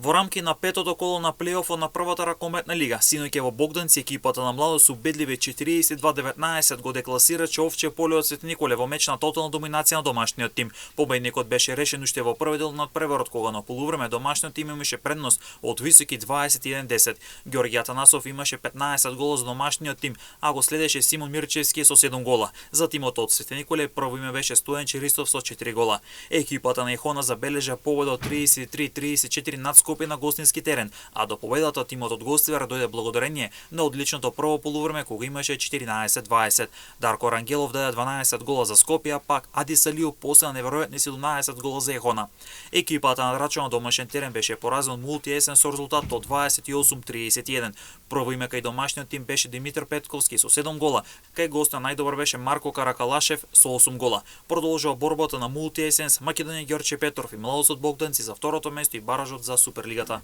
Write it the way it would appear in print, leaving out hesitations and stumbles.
Во рамки на петото коло на плейофот на првата ракометна лига, синоќе во Богданци екипата на младо со убедливи 42-19 го декласираче Овче поле од Свети Николе во меч на тотална доминација на домашниот тим. Победникот беше решен уште во првиот дел на надпреварот, кога на полувреме домашниот тим имаше предност од високи 21-10. Ѓорѓи Атанасов имаше 15 гола за домашниот тим, а го следеше Симон Мирчевски со 7 гола. За тимот од Свети Николе прво име беше Стојан Чиристов со 4 гола. Екипата на Ихона забележа победа од 33-34 над Скопје на гостински терен, а до победата тимот од гостивар дојде благодарение на одличното прво полувреме кога имаше 14-20. Дарко Рангелов даде 12 гола за Скопје, пак Адис Алиу посеа неверојатни 17 гола за Ехона. Екипата на Рача на домашен терен беше поразен од Мултиесен со резултат од 28-31. Прво име кај домашниот тим беше Димитар Петковски со 7 гола, кај гостот најдобар беше Марко Каракалашев со 8 гола. Продолжува борбата на Мултиесенс, Македонија Ѓорче Петров и Младост од Богданци за второто место и баражот за Суперлигата.